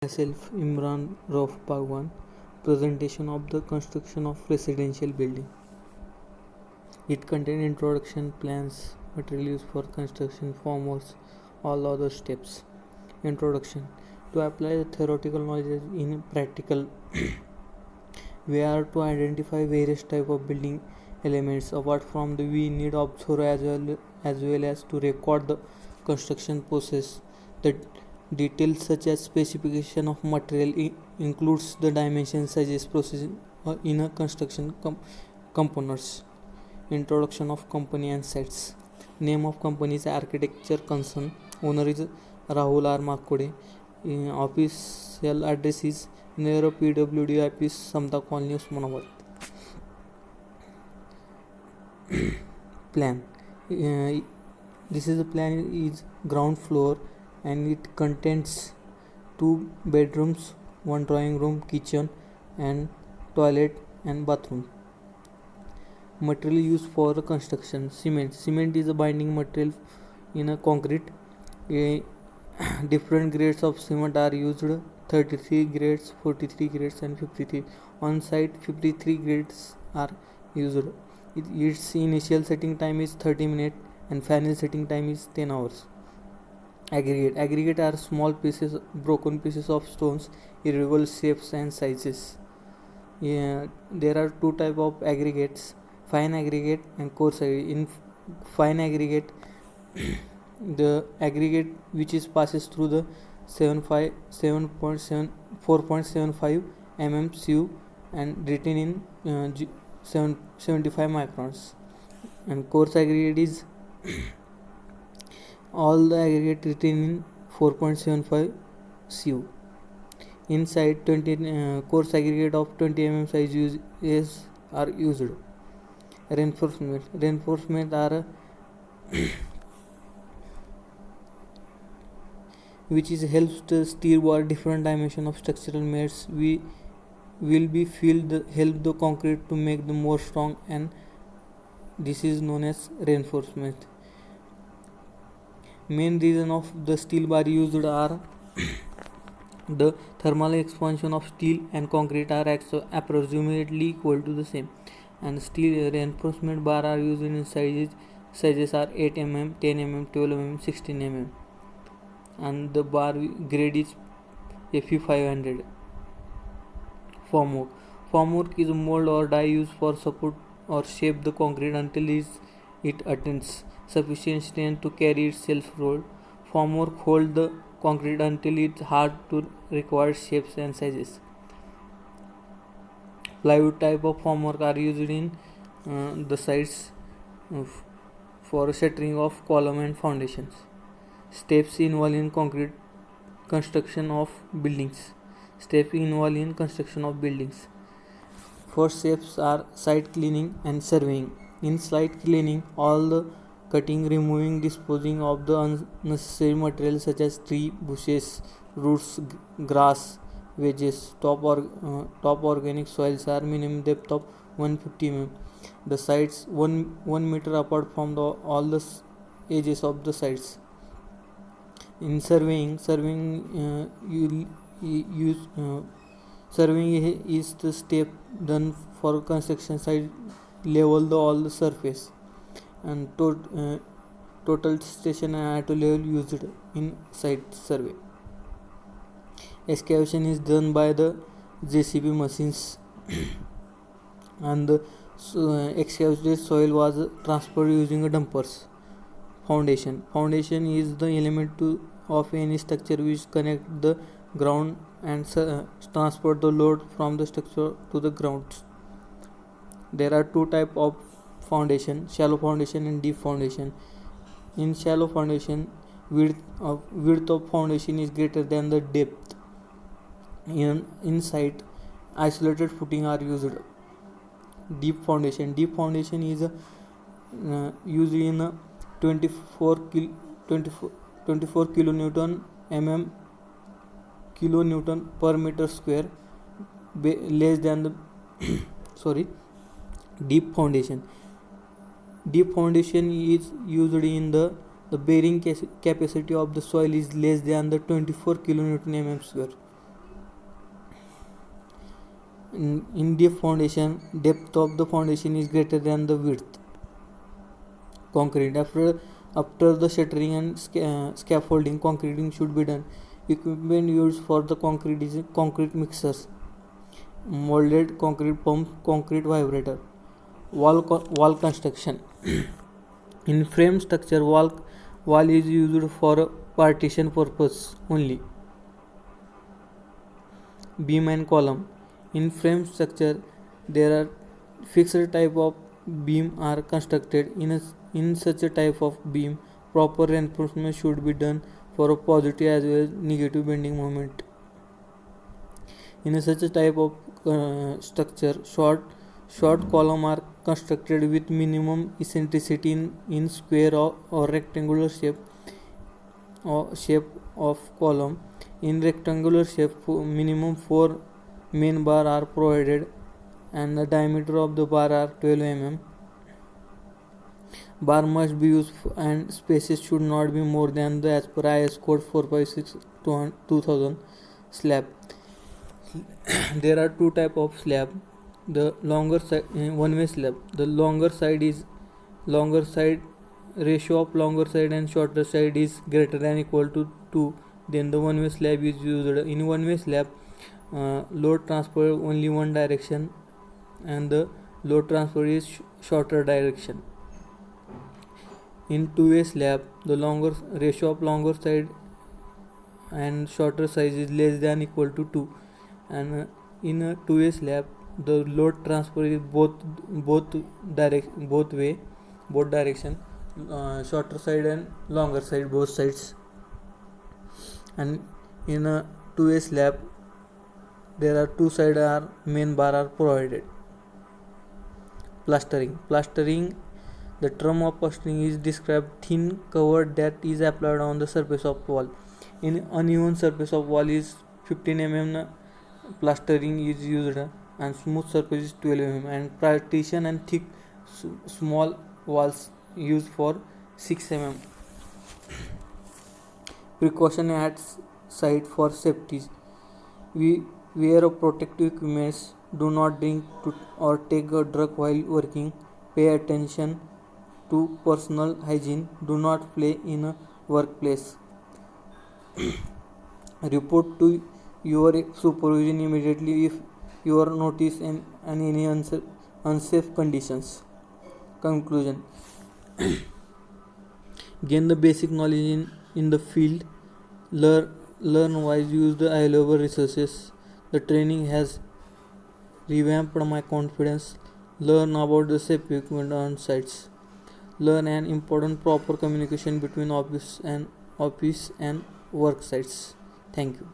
Myself Imran Rauf Bhagwan. Presentation of the construction of residential building. It contains introduction, plans, material used for construction, formworks, all other steps. Introduction. To apply the theoretical knowledge in practical, we are to identify various type of building elements. Apart from the we need observe as well as to record the construction process. The details such as specification of material includes the dimensions such as process in a construction components. Introduction of company and sites. Name of company is Architecture Concern. Owner is Rahul R. Makode. Official address is near PWD office, Samta Colony, Osmanabad. Plan. This is the plan is ground floor and it contains 2 bedrooms, 1 drawing room, kitchen and toilet and bathroom. Material used for construction. Cement is a binding material in a concrete. Different grades of cement are used: 33 grades, 43 grades and 53. On site 53 grades are used. Its initial setting time is 30 minutes and final setting time is 10 hours. Aggregate are small pieces, broken pieces of stones, irregular shapes and sizes. There are 2 type of aggregates: fine aggregate and coarse aggregate. In fine aggregate, the aggregate which is passes through the 4.75 mm sieve and written in 75 microns. And coarse aggregate is all the aggregate written in 4.75 sieve. Inside 20 coarse aggregate of 20 mm size are used. Reinforcement are which is helps the steel bar different dimension of structural mates. We will be help the concrete to make the more strong, and this is known as reinforcement. Main reason of the steel bar used are the thermal expansion of steel and concrete are approximately equal to the same, and steel reinforcement bar are used in sizes are 8 mm, 10 mm, 12 mm, 16 mm, and the bar grade is FE500. Formwork is a mold or die used for support or shape the concrete until it attains sufficient strength to carry itself rolled. Formwork hold the concrete until it's hard to required shapes and sizes. Plywood type of formwork are used in the sites for shuttering of column and foundations. Steps involved in concrete construction of buildings. First steps are site cleaning and surveying. In site cleaning, all the cutting, removing, disposing of the unnecessary materials such as tree, bushes, roots, grass, wedges, top organic soils are minimum depth of 150 mm. The sites 1 meter apart from all the edges of the sites. In surveying is the step done for construction site level all the surface, and total station and to level used in site survey. Excavation is done by the JCB machines and the excavated soil was transferred using dumpers. Foundation is the element of any structure which connect the ground and transport the load from the structure to the ground. There are 2 type of foundation: shallow foundation and deep foundation. In shallow foundation, width of foundation is greater than the depth. Inside, isolated footing are used. Deep foundation is used in 24 kilonewton per meter square less than the deep foundation is used in the bearing capacity of the soil is less than the 24 kilonewton mm square. In deep foundation, depth of the foundation is greater than the width. Concrete. After the shuttering and scaffolding, concreting should be done. Equipment used for the concrete is concrete mixers, molded concrete pump, concrete vibrator. Wall construction. In frame structure, wall is used for partition purpose only. Beam and column. In frame structure, there are fixed type of beam are constructed. In such a type of beam, proper reinforcement should be done for a positive as well as negative bending moment. In such a type of structure, short column are constructed with minimum eccentricity in square or rectangular shape of column. In rectangular shape, minimum 4 main bar are provided and the diameter of the bar are 12 mm. Bar must be used and spaces should not be more than the as per IS code 456/2000 slab. There are two type of slab. The longer side, one-way slab. The longer side ratio of longer side and shorter side is greater than equal to 2. Then the one-way slab is used. In one-way slab, load transfer only one direction and the load transfer is shorter direction. In two-way slab, the longer ratio of longer side and shorter side is less than equal to 2, and in a two-way slab the load transfer is both direction, shorter side and longer side, both sides. And in a two-way slab there are two sides are main bar are provided. Plastering. The term of plastering is described thin cover that is applied on the surface of wall. In uneven surface of wall is 15 mm plastering is used and smooth surface is 12 mm, and partition and thick small walls used for 6 mm. Precaution at site for safety. We wear a protective equipment. Do not drink or take a drug while working. Pay attention to personal hygiene. Do not play in a workplace. Report to your supervision immediately if you are noticed in any unsafe conditions. Conclusion. Gain the basic knowledge in the field. Learn wise, use the available resources. The training has revamped my confidence. Learn about the safe equipment on sites. Learn an important proper communication between office and work sites. Thank you.